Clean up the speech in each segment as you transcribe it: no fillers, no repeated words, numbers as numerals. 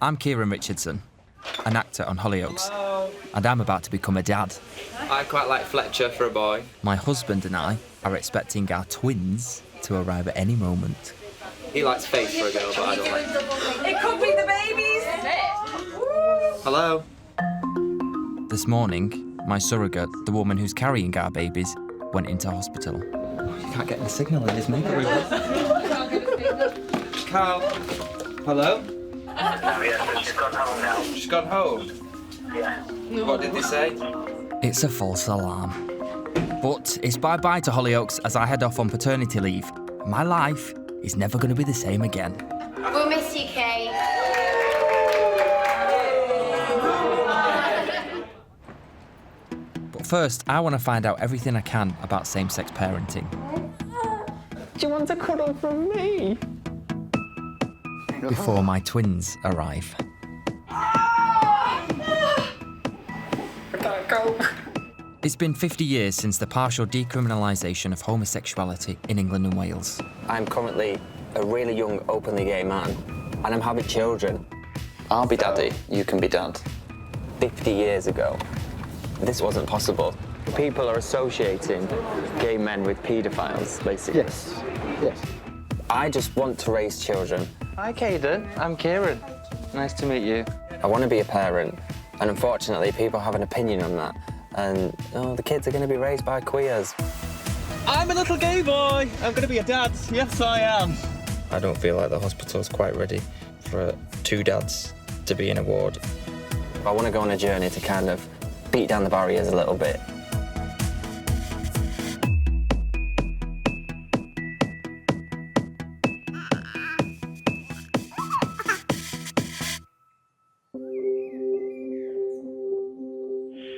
I'm Kieron Richardson, an actor on Hollyoaks, and I'm about to become a dad. I quite like Fletcher for a boy. My husband and I are expecting our twins to arrive at any moment. He likes Faith for a girl, but I don't like it. It could be the babies! Hello? This morning, my surrogate, the woman who's carrying our babies, went into hospital. You can't get the signal in this makeup room. Carl? Hello? No, yes, she's gone home now. She's gone home? Yeah. What did they say? It's a false alarm. But it's bye-bye to Hollyoaks as I head off on paternity leave. My life is never going to be the same again. We'll miss you, Kay. But first, I want to find out everything I can about same-sex parenting. Do you want a cuddle from me? Before my twins arrive. I can't go. It's been 50 years since the partial decriminalisation of homosexuality in England and Wales. I'm currently a really young, openly gay man, and I'm having children. I'll be daddy, you can be dad. 50 years ago, this wasn't possible. People are associating gay men with paedophiles, basically. Yes, yes. I just want to raise children. Hi, Caden. I'm Kieran. Nice to meet you. I want to be a parent, and unfortunately, people have an opinion on that. And, the kids are going to be raised by queers. I'm a little gay boy. I'm going to be a dad. Yes, I am. I don't feel like the hospital's quite ready for two dads to be in a ward. I want to go on a journey to kind of beat down the barriers a little bit.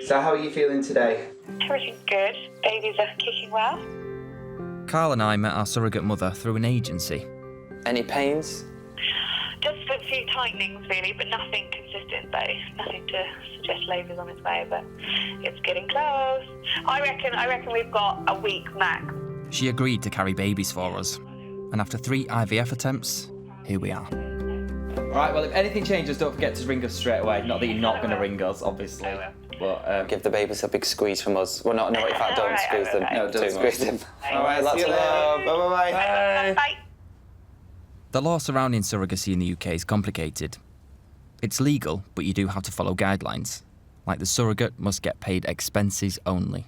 So how are you feeling today? Everything's good. Babies are kicking well. Carl and I met our surrogate mother through an agency. Any pains? Just a few tightenings, really, but nothing consistent, though. Nothing to suggest labour's on its way, but it's getting close. I reckon we've got a week max. She agreed to carry babies for us. And after 3 IVF attempts, here we are. Right, well, if anything changes, don't forget to ring us straight away. Not that you're not going to ring us, obviously. But Give the babies a big squeeze from us. Well, no, in fact, don't Alright, squeeze them. alright. No, don't Too squeeze much. them. All right, lots of love. Bye-bye. Bye. The law surrounding surrogacy in the UK is complicated. It's legal, but you do have to follow guidelines. Like the surrogate must get paid expenses only.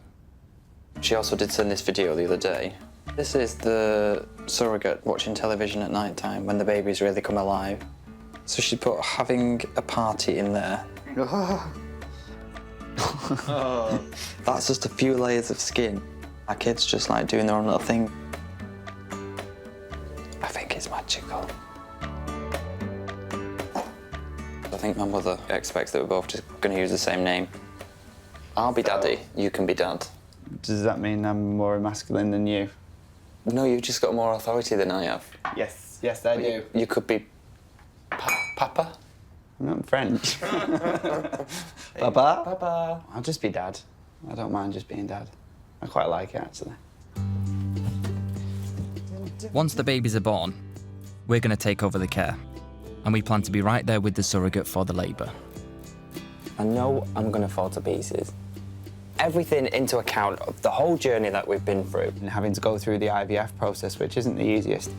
She also did send this video the other day. This is the surrogate watching television at night time when the babies really come alive. So she put having a party in there. That's just a few layers of skin. Our kids just like doing their own little thing. I think it's magical. I think my mother expects that we're both just going to use the same name. I'll be daddy, you can be dad. Does that mean I'm more masculine than you? No, you've just got more authority than I have. Yes, I do. You could be Papa? I'm not French. Papa? Papa. I'll just be dad. I don't mind just being dad. I quite like it, actually. Once the babies are born, we're going to take over the care. And we plan to be right there with the surrogate for the labour. I know I'm going to fall to pieces. Everything into account of the whole journey that we've been through. And having to go through the IVF process, which isn't the easiest.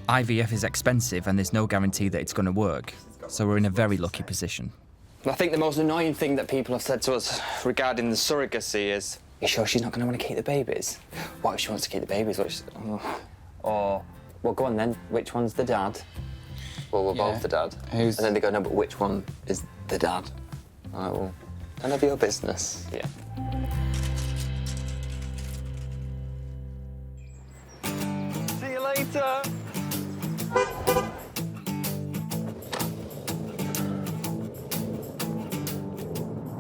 IVF is expensive and there's no guarantee that it's going to work. So we're in a very lucky position. I think the most annoying thing that people have said to us regarding the surrogacy is, you sure she's not going to want to keep the babies? What if she wants to keep the babies? Or, well, go on then, which one's the dad? Well, we're both the dad. Who's... And then they go, no, but which one is the dad? I'm like, well, none of your business. Yeah. See you later.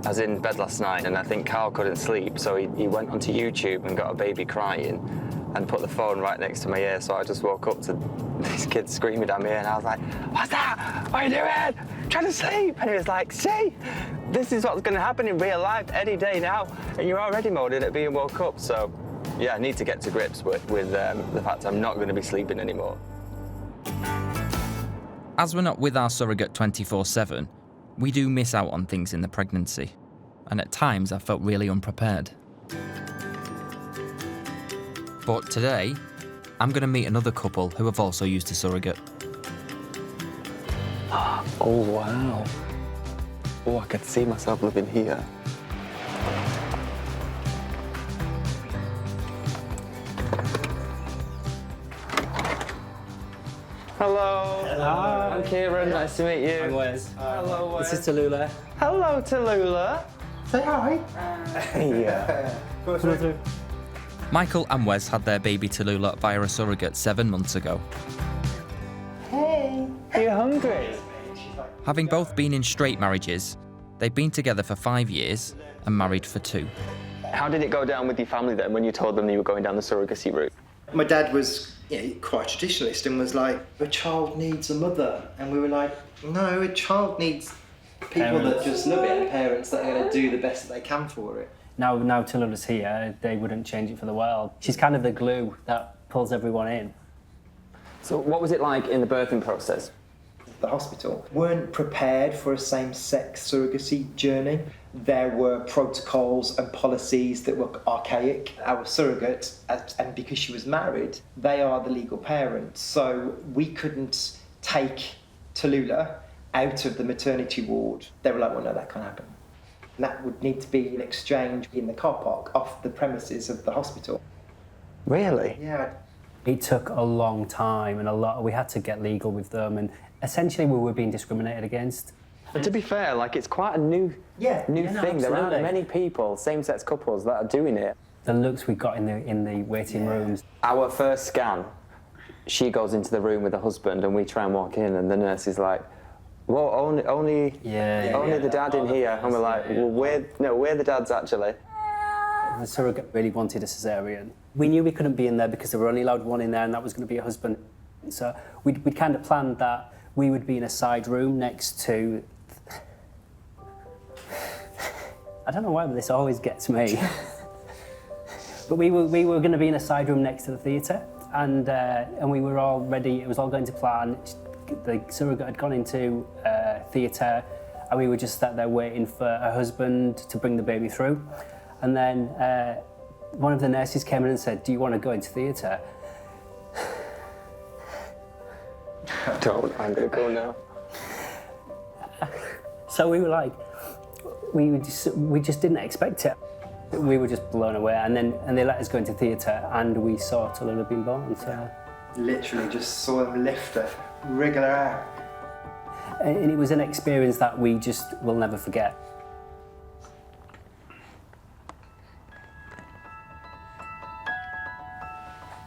I was in bed last night and I think Carl couldn't sleep, so he went onto YouTube and got a baby crying and put the phone right next to my ear, so I just woke up to this kid screaming at me and I was like, what's that? What are you doing? I'm trying to sleep. And he was like, see, this is what's going to happen in real life any day now, and you're already moaning at being woke up. So yeah, I need to get to grips with the fact I'm not going to be sleeping anymore. As we're not with our surrogate 24/7, we do miss out on things in the pregnancy, and at times I felt really unprepared. But today, I'm going to meet another couple who have also used a surrogate. Oh, wow. Oh, I could see myself living here. Hello. Hi. I'm Kieron. Nice to meet you. I'm Wes. Hello, Wes. This is Tallulah. Hello, Tallulah. Say hi. Yeah. Come through. Michael and Wes had their baby Tallulah via a surrogate 7 months ago. Hey, are you hungry? Having both been in straight marriages, they've been together for 5 years and married for 2. How did it go down with your family then when you told them you were going down the surrogacy route? My dad was quite a traditionalist and was like, a child needs a mother. And we were like, no, a child needs people that just love it and parents that are going to do the best that they can for it. Now Tallulah's here, they wouldn't change it for the world. She's kind of the glue that pulls everyone in. So what was it like in the birthing process? The hospital weren't prepared for a same-sex surrogacy journey. There were protocols and policies that were archaic. Our surrogate, and because she was married, they are the legal parents. So we couldn't take Tallulah out of the maternity ward. They were like, well, no, that can't happen. And that would need to be an exchange in the car park off the premises of the hospital. Really? Yeah. It took a long time and we had to get legal with them, and essentially we were being discriminated against. But to be fair, like, it's quite a new thing. There aren't many people, same-sex couples, that are doing it. The looks we got in the waiting rooms. Our first scan, she goes into the room with her husband and we try and walk in and the nurse is like, well, only the dad in here. And we're like, well, we're the dads, actually. The surrogate really wanted a cesarean. We knew we couldn't be in there because they were only allowed one in there and that was going to be a husband. So we'd kind of planned that we would be in a side room next to... I don't know why, but this always gets me. But we were going to be in a side room next to the theatre, and we were all ready. It was all going to plan. The surrogate had gone into theatre, and we were just sat there waiting for her husband to bring the baby through. And then one of the nurses came in and said, "Do you want to go into theatre?" Don't, I'm going to go now. So we were like, we just didn't expect it. We were just blown away, and they let us go into theatre, and we saw Tallulah being born. So Literally just saw them lift her, wriggle her out. And it was an experience that we just will never forget.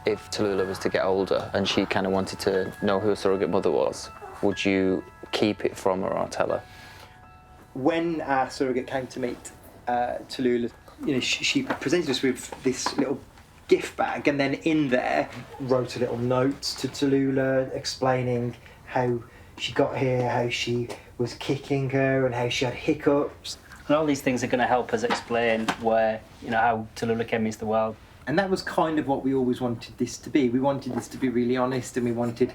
If Tallulah was to get older and she kind of wanted to know who a surrogate mother was, would you keep it from her or tell her? When our surrogate came to meet Tallulah, she presented us with this little gift bag, and then in there wrote a little note to Tallulah explaining how she got here, how she was kicking her, and how she had hiccups. And all these things are going to help us explain how Tallulah came into the world. And that was kind of what we always wanted this to be. We wanted this to be really honest, and we wanted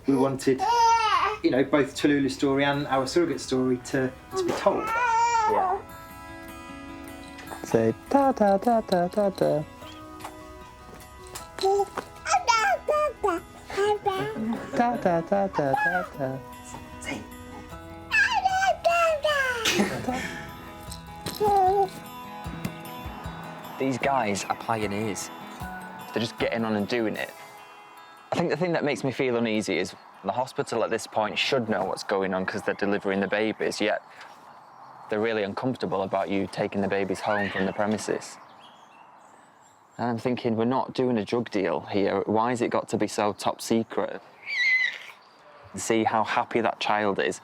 both Tallulah's story and our surrogate story to be told. Yeah. Say da da da da da da. Da da da da da da. Say. These guys are pioneers. They're just getting on and doing it. I think the thing that makes me feel uneasy is the hospital at this point should know what's going on because they're delivering the babies, yet they're really uncomfortable about you taking the babies home from the premises. And I'm thinking, we're not doing a drug deal here. Why has it got to be so top secret? See how happy that child is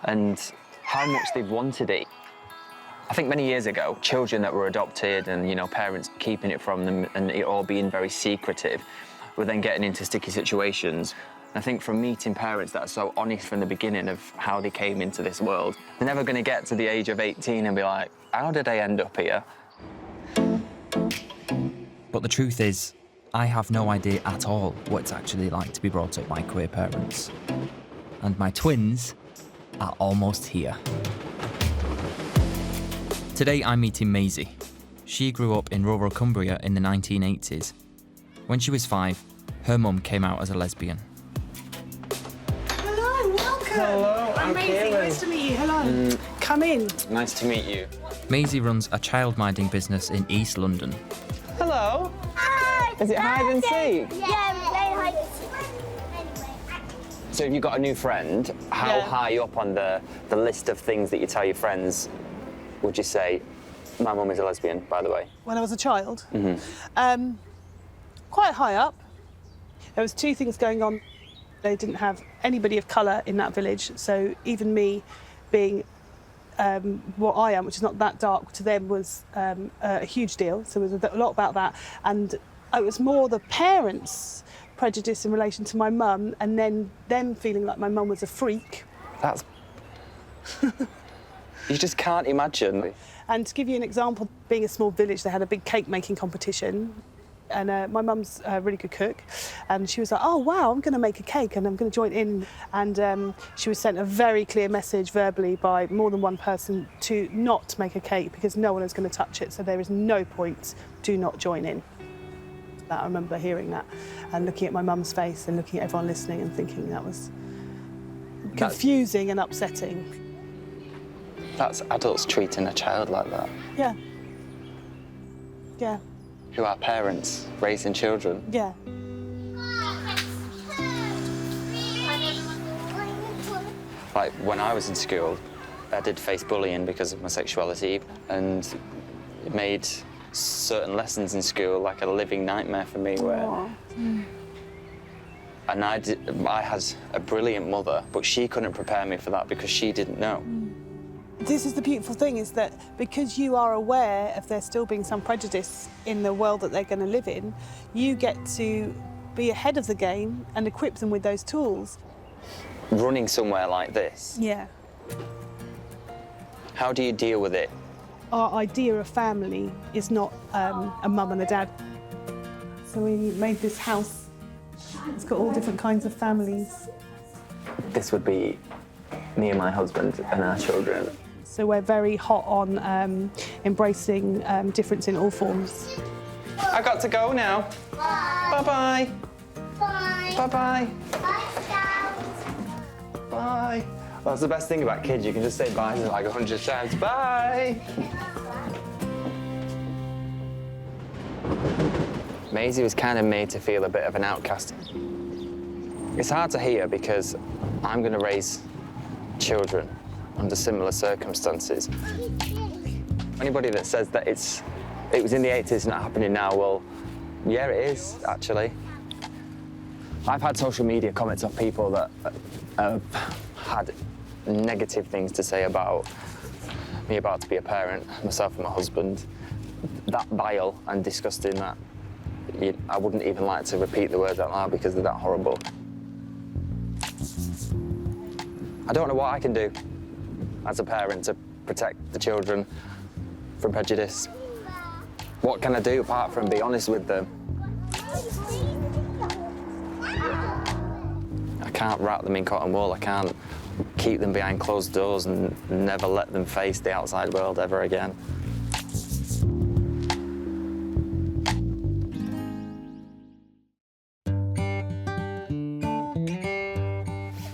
and how much they've wanted it. I think many years ago, children that were adopted and, parents keeping it from them and it all being very secretive were then getting into sticky situations. I think from meeting parents that are so honest from the beginning of how they came into this world, they're never going to get to the age of 18 and be like, how did I end up here? But the truth is, I have no idea at all what it's actually like to be brought up by queer parents. and my twins are almost here. Today I'm meeting Maisie. She grew up in rural Cumbria in the 1980s. When she was 5, her mum came out as a lesbian. Hello, welcome. Hello, I'm Amazing, Kieron. nice to meet you. Hello. Come in. Nice to meet you. Maisie runs a child-minding business in East London. Hello. Hi. Is it hide and seek? Yeah, we play hide and seek. So if you've got a new friend, how high up on the list of things that you tell your friends would you say, my mum is a lesbian, by the way? When I was a child, quite high up. There was 2 things going on. They didn't have anybody of colour in that village, so even me being what I am, which is not that dark, to them was a huge deal. So there was a lot about that, and it was more the parents' prejudice in relation to my mum, and then them feeling like my mum was a freak. That's... You just can't imagine. And to give you an example, being a small village, they had a big cake making competition. And my mum's a really good cook. And she was like, oh, wow, I'm going to make a cake and I'm going to join in. And she was sent a very clear message verbally by more than one person to not make a cake because no one is going to touch it. So there is no point, do not join in. I remember hearing that and looking at my mum's face and looking at everyone listening and thinking that was confusing and upsetting. That's adults treating a child like that. Yeah. Yeah. Who are parents raising children. Yeah. Like when I was in school, I did face bullying because of my sexuality, and it made certain lessons in school like a living nightmare for me. And I had a brilliant mother, but she couldn't prepare me for that because she didn't know. This is the beautiful thing, is that because you are aware of there still being some prejudice in the world that they're going to live in, you get to be ahead of the game and equip them with those tools. Running somewhere like this, Yeah. how do you deal with it? Our idea of family is not a mum and a dad. So we made this house. It's got all different kinds of families. This would be me and my husband and our children. So we're very hot on embracing difference in all forms. I got to go now. Bye-bye. Bye. Bye-bye. Bye, Scout. Bye. That's the best thing about kids, you can just say bye like 100 times. Bye. Maisie was kind of made to feel a bit of an outcast. It's hard to hear because I'm going to raise children under similar circumstances. Anybody that says that it was in the 80s not happening now, well, yeah, it is, actually. I've had social media comments of people that have had negative things to say about me about to be a parent, myself and my husband. That vile and disgusting that I wouldn't even like to repeat the words out loud because they're that horrible. I don't know what I can do as a parent to protect the children from prejudice. What can I do apart from be honest with them? I can't wrap them in cotton wool. I can't keep them behind closed doors and never let them face the outside world ever again.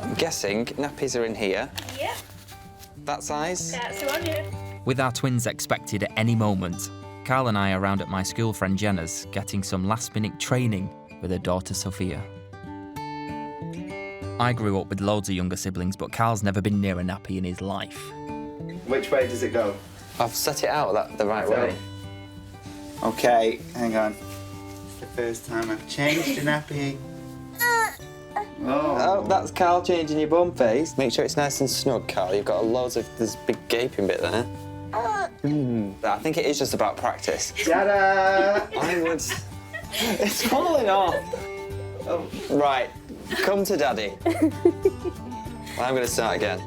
I'm guessing nappies are in here. Yeah, That size? that's the one, yeah. With our twins expected at any moment, Carl and I are round at my school friend Jenna's getting some last-minute training with her daughter Sophia. I grew up with loads of younger siblings, but Carl's never been near a nappy in his life. Which way does it go? I've set it out the right way. Okay, hang on. It's the first time I've changed a nappy. Oh, that's Carl changing your bum face. Make sure it's nice and snug, Carl. You've got loads of this big gaping bit there. I think it is just about practice. Ta-da! It's falling off. Oh, right, come to Daddy. I'm going to start again.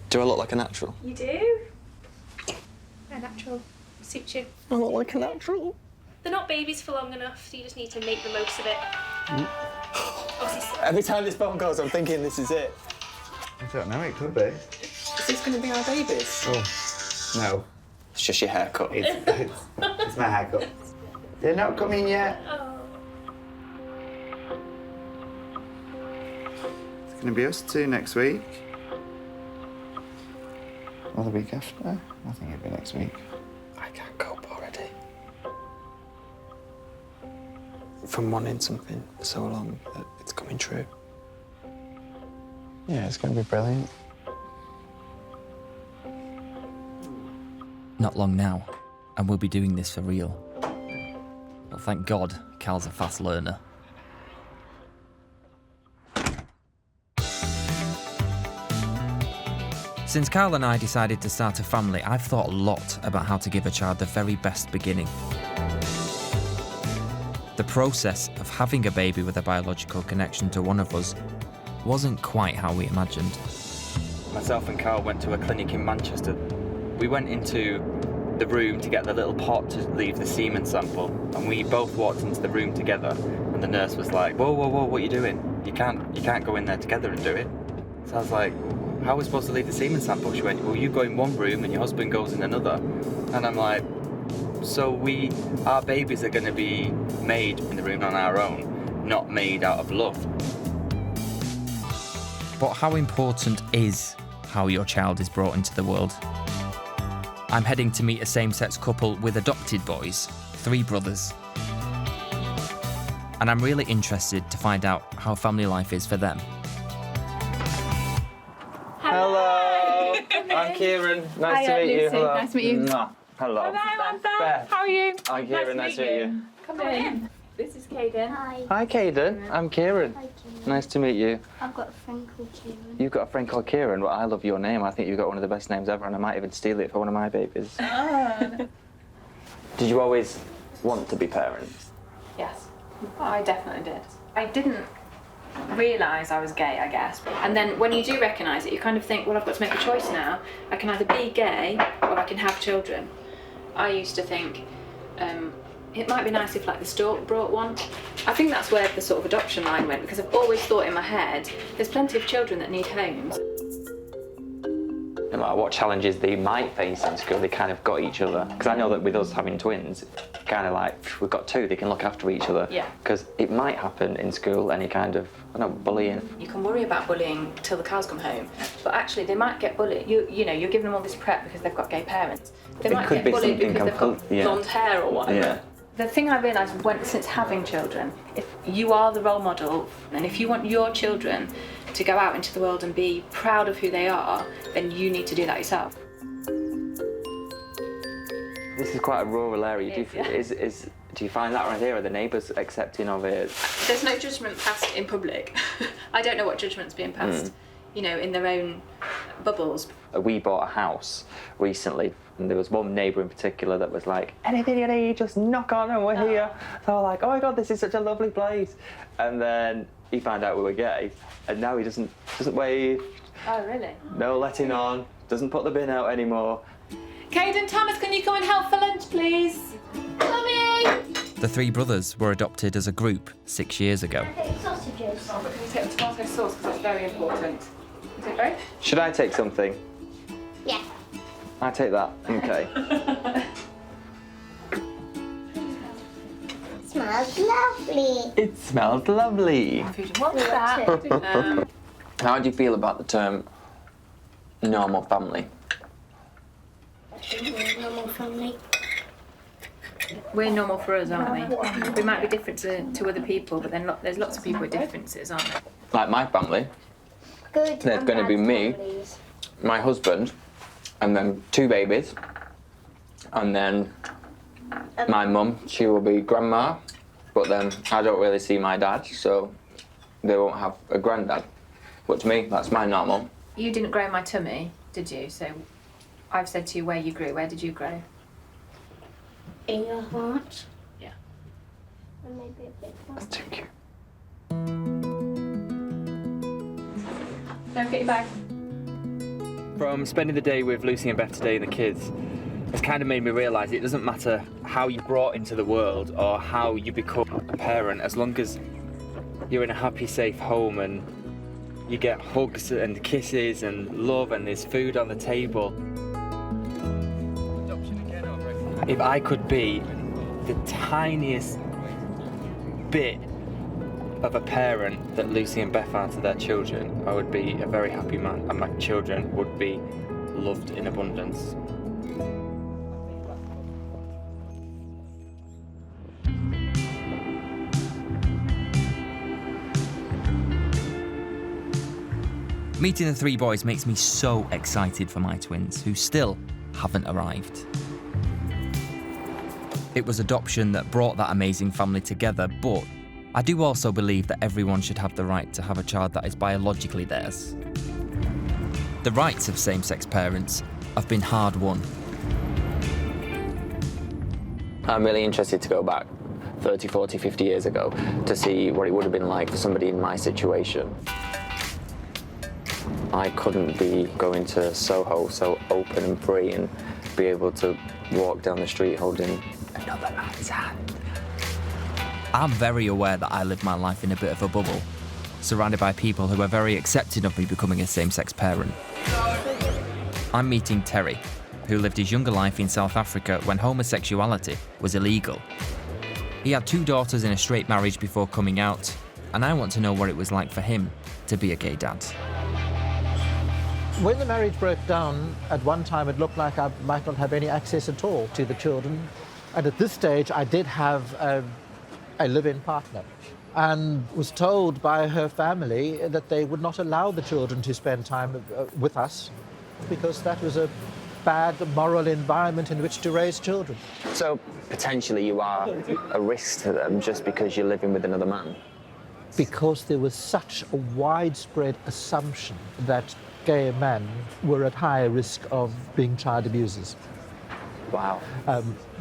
Do I look like a natural? You do? A natural suits you. I look like a natural. They're not babies for long enough, so you just need to make the most of it. Every time this phone goes, I'm thinking this is it. I don't know, it could be. Is this going to be our babies? Oh, no. It's just your haircut. It's my haircut. They're not coming yet. It's going to be us two next week. Or the week after. I think it'll be next week. I can't cope already. From wanting something for so long that it's coming true. Yeah, it's going to be brilliant. Not long now, and we'll be doing this for real. Well, thank God, Cal's a fast learner. Since Cal and I decided to start a family, I've thought a lot about how to give a child the very best beginning. The process of having a baby with a biological connection to one of us wasn't quite how we imagined. Myself and Carl went to a clinic in Manchester. We went into the room to get the little pot to leave the semen sample, and we both walked into the room together, and the nurse was like, whoa, whoa, whoa, what are you doing? You can't go in there together and do it. So I was like, how are we supposed to leave the semen sample? She went, well, you go in one room and your husband goes in another. And I'm like, so our babies are going to be made in the room on our own, not made out of love. But how important is how your child is brought into the world? I'm heading to meet a same-sex couple with adopted boys, 3 brothers. And I'm really interested to find out how family life is for them. Hello, I'm Kieron. Nice to meet you. Lucy. Hello. Nice to meet you. Mwah. Hello. Hello, Amanda. Beth. How are you? I'm Kieron. Nice to meet you. Come in. This is Caden. Hi. Hi, Caden. I'm Kieron. Hi, Kieran. Nice to meet you. I've got a friend called Kieran. You've got a friend called Kieron. Well, I love your name. I think you've got one of the best names ever, and I might even steal it for one of my babies. Did you always want to be parents? Yes. Oh, I definitely did. I didn't realise I was gay, I guess. And then when you do recognise it, you kind of think, well, I've got to make a choice now. I can either be gay or I can have children. I used to think, it might be nice if like the stork brought one. I think that's where the sort of adoption line went, because I've always thought in my head, there's plenty of children that need homes. No matter what challenges they might face in school, they kind of got each other. Because I know that with us having twins, kind of like, we've got 2, they can look after each other. Yeah. Because it might happen in school, any kind of, I don't know, bullying. You can worry about bullying till the cows come home, but actually they might get bullied. You know, you're giving them all this prep because they've got gay parents. They might could get be bullied something because they've got yeah. blonde hair or whatever. Yeah. The thing I realised since having children, if you are the role model, and if you want your children to go out into the world and be proud of who they are, then you need to do that yourself. This is quite a rural area. It Do you find that around here? Are the neighbours accepting of it? There's no judgment passed in public. I don't know what judgment's being passed, you know, in their own bubbles. We bought a house recently, and there was one neighbour in particular that was like, anything you need, just knock on and we're here. So I was like, oh my God, this is such a lovely place. And then he found out we were gay, and now he doesn't wave. Oh, really? No letting on, doesn't put the bin out anymore. Caden, Thomas, can you come and help for lunch, please? Coming! The 3 brothers were adopted as a group 6 years ago. Sausages. Oh, but can you take the tomato sauce, because that's very important. Is it right? Should I take something? Yeah. I take that. Okay. Smells lovely. It smells lovely. What's that? How do you feel about the term normal family? Normal family. We're normal for us, aren't we? We might be different to other people, but then there's lots of people with differences, aren't there? Like my family, Good. there's and going to bad be me, families. my husband, and then 2 babies, and then my mum, she will be grandma, but then I don't really see my dad, so they won't have a granddad. But to me, that's my normal. You didn't grow my tummy, did you? So I've said to you where you grew. Where did you grow? In your heart. Yeah. And maybe a bit more. That's too cute. Don't get your bag. From spending the day with Lucy and Beth today and the kids, it's kind of made me realise it doesn't matter how you're brought into the world or how you become a parent, as long as you're in a happy, safe home and you get hugs and kisses and love and there's food on the table. If I could be the tiniest bit of a parent that Lucy and Beth are to their children, I would be a very happy man, and my children would be loved in abundance. Meeting the three boys makes me so excited for my twins, who still haven't arrived. It was adoption that brought that amazing family together, but I do also believe that everyone should have the right to have a child that is biologically theirs. The rights of same-sex parents have been hard won. I'm really interested to go back 30, 40, 50 years ago to see what it would have been like for somebody in my situation. I couldn't be going to Soho so open and free and be able to walk down the street holding another man's hand. I'm very aware that I live my life in a bit of a bubble, surrounded by people who are very accepting of me becoming a same-sex parent. I'm meeting Terry, who lived his younger life in South Africa when homosexuality was illegal. He had 2 daughters in a straight marriage before coming out, and I want to know what it was like for him to be a gay dad. When the marriage broke down, at one time it looked like I might not have any access at all to the children. And at this stage, I did have a live-in partner and was told by her family that they would not allow the children to spend time with us because that was a bad moral environment in which to raise children. So potentially you are a risk to them just because you're living with another man? Because there was such a widespread assumption that gay men were at higher risk of being child abusers. Wow.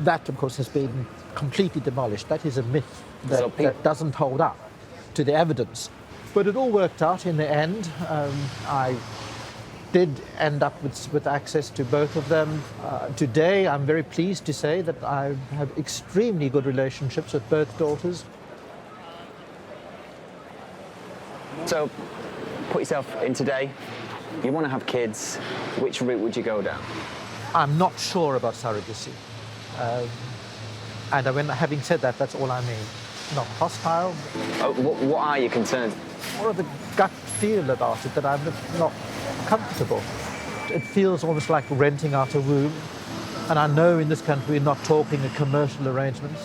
That, of course, has been completely demolished. That is a myth that doesn't hold up to the evidence. But it all worked out in the end. I did end up with access to both of them. Today, I'm very pleased to say that I have extremely good relationships with both daughters. So, put yourself in today. You want to have kids. Which route would you go down? I'm not sure about surrogacy. And having said that, that's all I mean. Not hostile. Oh, what are your concerns? More of a gut feel about it that I'm not comfortable. It feels almost like renting out a womb. And I know in this country we're not talking a commercial arrangement.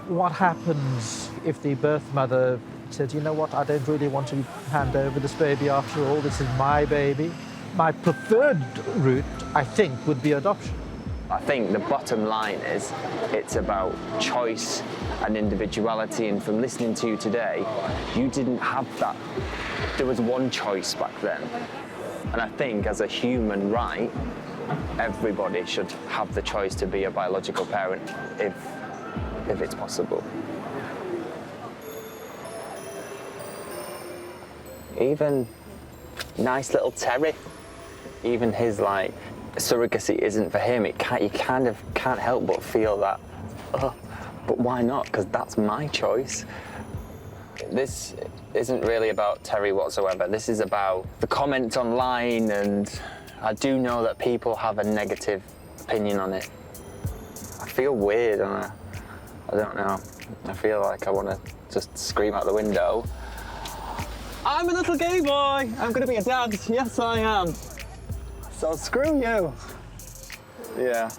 What happens if the birth mother says, you know what, I don't really want to hand over this baby after all, this is my baby? My preferred route, I think, would be adoption. I think the bottom line is it's about choice and individuality, and from listening to you today, you didn't have that. There was one choice back then. And I think as a human right, everybody should have the choice to be a biological parent if it's possible. Even nice little Terry, even his surrogacy isn't for him. You kind of can't help but feel that, oh, but why not? Because that's my choice. This isn't really about Terry whatsoever. This is about the comments online, and I do know that people have a negative opinion on it. I feel weird, and I don't know. I feel like I want to just scream out the window. I'm a little gay boy. I'm going to be a dad. Yes, I am. So screw you. Yeah.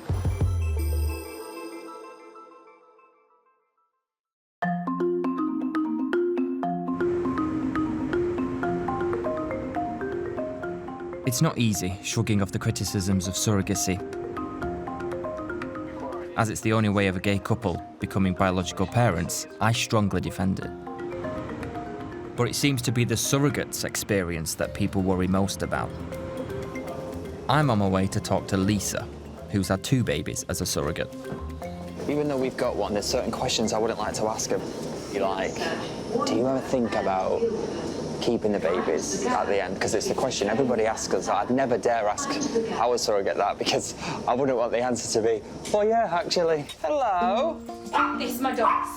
It's not easy shrugging off the criticisms of surrogacy, as it's the only way of a gay couple becoming biological parents. I strongly defend it. But it seems to be the surrogate's experience that people worry most about. I'm on my way to talk to Lisa, who's had 2 babies as a surrogate. Even though we've got one, there's certain questions I wouldn't like to ask him. Like, do you ever think about keeping the babies at the end? Because it's the question everybody asks us. I'd never dare ask our surrogate that because I wouldn't want the answer to be, oh yeah, actually. Hello. This is my dogs.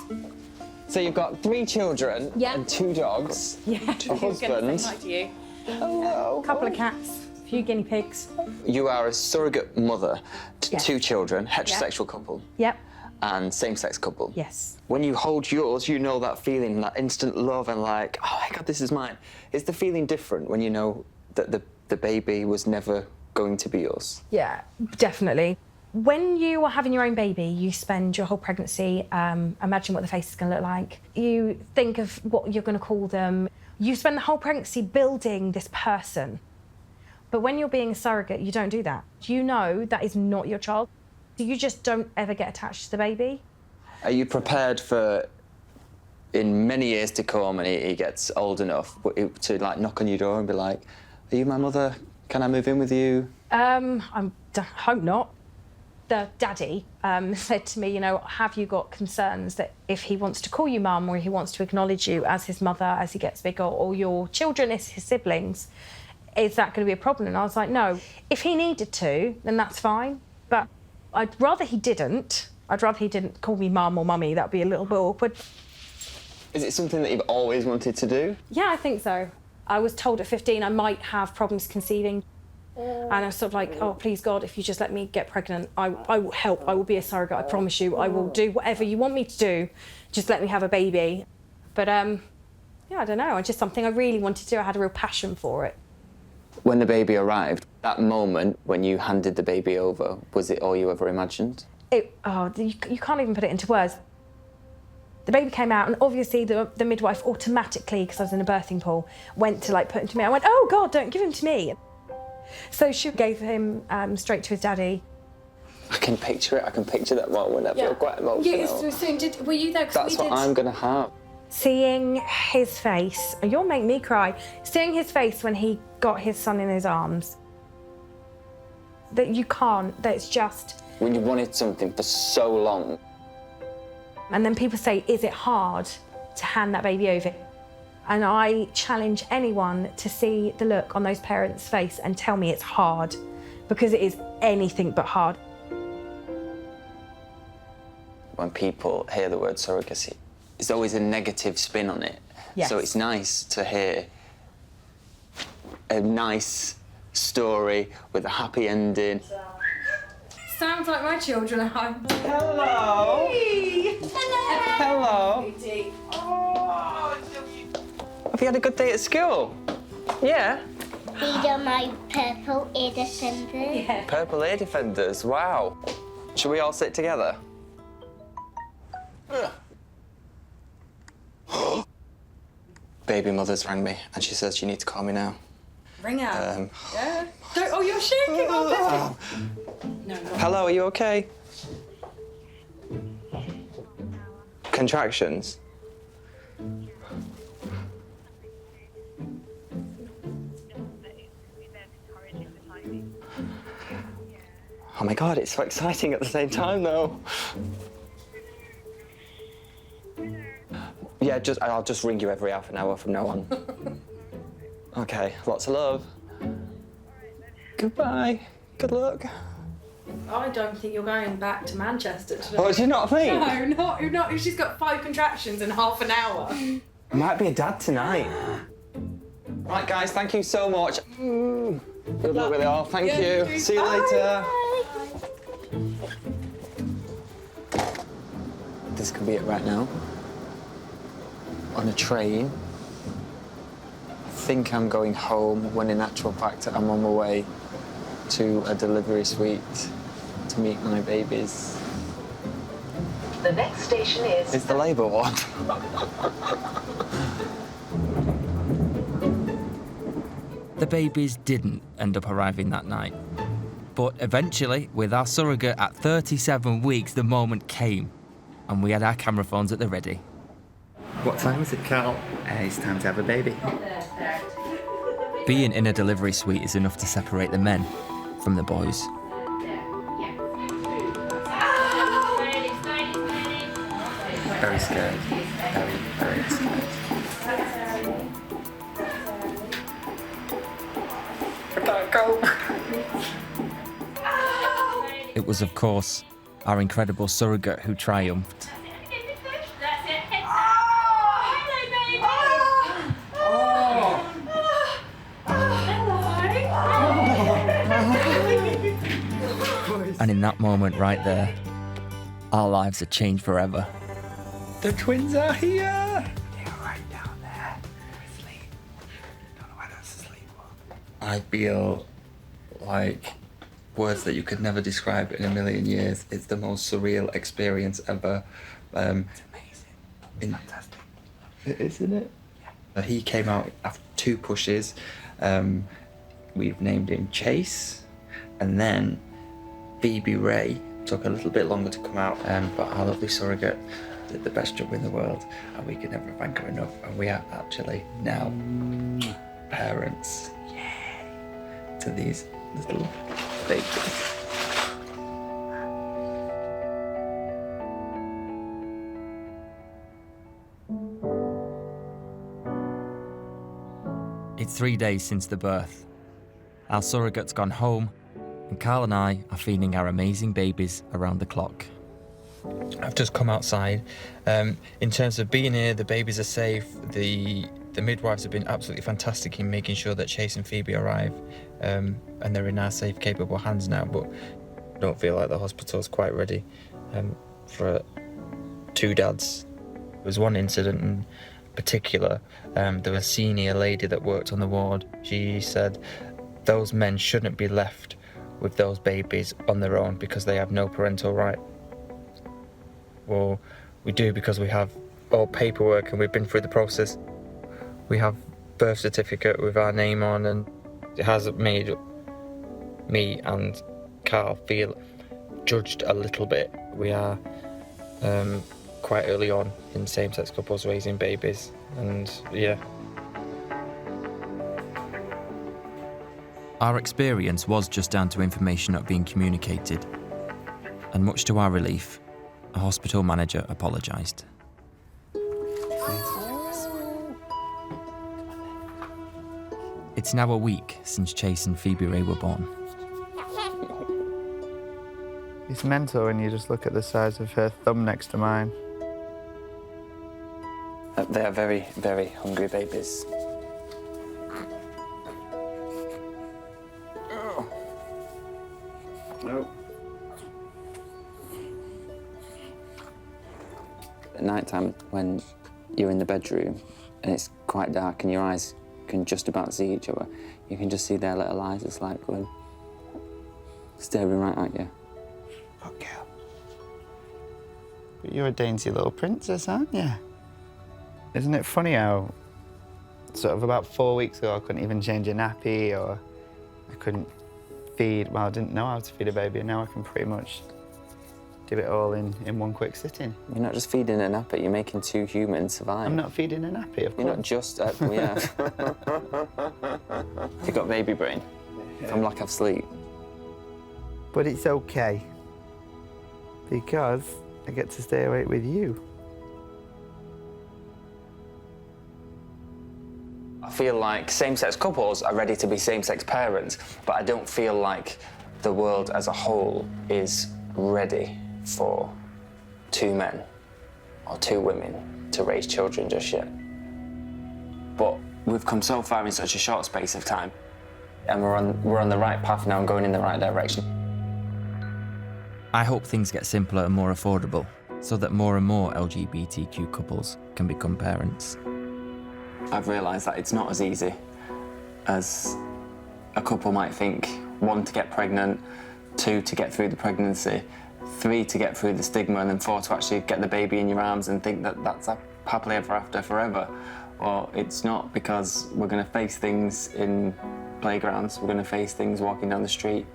So you've got 3 children and 2 dogs. Yeah. A husband. To you. Hello. A couple of cats, a few guinea pigs. You are a surrogate mother to Yes. 2 children, heterosexual couple. Yep. And same-sex couple. Yes. When you hold yours, you know that feeling, that instant love and like, oh my God, this is mine. Is the feeling different when you know that the baby was never going to be yours? Yeah, definitely. When you are having your own baby, you spend your whole pregnancy, imagine what the face is going to look like. You think of what you're going to call them. You spend the whole pregnancy building this person. But when you're being a surrogate, you don't do that. You know that is not your child. You just don't ever get attached to the baby. Are you prepared for, in many years to come, and he gets old enough, to like knock on your door and be like, are you my mother? Can I move in with you? I hope not. The daddy said to me, you know, have you got concerns that if he wants to call you mum or he wants to acknowledge you as his mother as he gets bigger, or your children as his siblings, is that going to be a problem? And I was like, no. If he needed to, then that's fine. But I'd rather he didn't. I'd rather he didn't call me mum or mummy. That'd be a little bit awkward. Is it something that you've always wanted to do? Yeah, I think so. I was told at 15 I might have problems conceiving. And I was sort of like, oh, please, God, if you just let me get pregnant, I will help. I will be a surrogate, I promise you. I will do whatever you want me to do. Just let me have a baby. But, yeah, I don't know. It's just something I really wanted to do. I had a real passion for it. When the baby arrived, that moment when you handed the baby over, was it all you ever imagined? You can't even put it into words. The baby came out, and obviously the midwife automatically, because I was in a birthing pool, went to like put him to me. I went, oh God, don't give him to me. So she gave him straight to his daddy. I can picture it. I can picture that moment. I feel quite emotional. Yeah, were you there? That's what I'm gonna have. Seeing his face, you'll make me cry. Seeing his face when he got his son in his arms. That you can't. That it's just. When you wanted something for so long. And then people say, is it hard to hand that baby over? And I challenge anyone to see the look on those parents' face and tell me it's hard, because it is anything but hard. When people hear the word surrogacy, there's always a negative spin on it. Yes. So it's nice to hear a nice story with a happy ending. Sounds like my children are home. Hello. Hey. Hello. Have you had a good day at school? Yeah. These are my purple ear defenders. Yeah. Purple ear defenders, wow. Should we all sit together? Baby mother's rang me and she says you need to call me now. Ring her. Yeah. Oh, you're shaking. Oh, no. Hello, are you okay? Contractions? Oh my God, it's so exciting at the same time though. Yeah, I'll just ring you every half an hour from now on. Okay, lots of love. Goodbye. Good luck. I don't think you're going back to Manchester today. Oh, do you not think? No, not if she's got 5 contractions in half an hour. I might be a dad tonight. Right, guys, thank you so much. Good luck with it all. Thank you. See you later. This could be it right now. On a train. I think I'm going home when in actual fact I'm on my way to a delivery suite to meet my babies. The next station is... It's the labour ward. The babies didn't end up arriving that night. But eventually, with our surrogate at 37 weeks, the moment came, and we had our camera phones at the ready. What time is it, Carl? It's time to have a baby. Being in a delivery suite is enough to separate the men from the boys. Very scared. Very, very scared. I can't go. It was, of course, our incredible surrogate who triumphed. And in that moment right there, our lives had changed forever. The twins are here! They're right down there. Asleep. Don't know why that's asleep. I feel like words that you could never describe in a million years. It's the most surreal experience ever. It's amazing. Fantastic. Isn't it? Yeah. He came out after 2 pushes. We've named him Chase. And then Phoebe Ray took a little bit longer to come out. But our lovely surrogate did the best job in the world. And we could never thank her enough. And we are actually now parents to these little babies. It's 3 days since the birth. Our surrogate's gone home, and Carl and I are feeding our amazing babies around the clock. I've just come outside. In terms of being here, the babies are safe. The midwives have been absolutely fantastic in making sure that Chase and Phoebe arrive, and they're in our safe, capable hands now. But I don't feel like the hospital's quite ready for 2 dads. There was one incident in particular. There was a senior lady that worked on the ward. She said those men shouldn't be left with those babies on their own because they have no parental right. Well, we do because we have all paperwork and we've been through the process. We have birth certificate with our name on, and it has made me and Carl feel judged a little bit. We are quite early on in same-sex couples raising babies, and yeah. Our experience was just down to information not being communicated, and much to our relief, a hospital manager apologised. It's now a week since Chase and Phoebe Ray were born. It's mental when you just look at the size of her thumb next to mine. They are very, very hungry babies. No. At night time, when you're in the bedroom and it's quite dark and your eyes can just about see each other, you can just see their little eyes. It's like going, staring right at you. Oh, girl. But you're a dainty little princess, aren't you? Isn't it funny how sort of about 4 weeks ago I couldn't even change a nappy, or I couldn't feed, well, I didn't know how to feed a baby, and now I can pretty much do it all in one quick sitting. You're not just feeding a nappy, you're making 2 humans survive. I'm not feeding a nappy, of course. You're not just, yeah. You've got baby brain from lack of sleep. But it's okay, because I get to stay awake with you. I feel like same-sex couples are ready to be same-sex parents, but I don't feel like the world as a whole is ready for 2 men or 2 women to raise children just yet. But we've come so far in such a short space of time, and we're on the right path now and going in the right direction. I hope things get simpler and more affordable, so that more and more LGBTQ couples can become parents. I've realised that it's not as easy as a couple might think. 1, to get pregnant, 2, to get through the pregnancy, 3, to get through the stigma, and then 4, to actually get the baby in your arms and think that that's happily ever after forever. Well, it's not, because we're going to face things in playgrounds, we're going to face things walking down the street,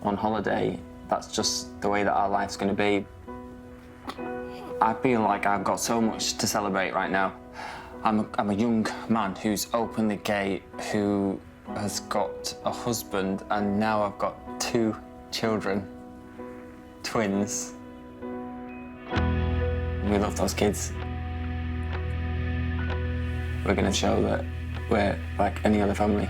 on holiday. That's just the way that our life's going to be. I feel like I've got so much to celebrate right now. I'm a young man who's openly gay, who has got a husband, and now I've got 2 children, twins. We love those kids. We're going to show that we're like any other family.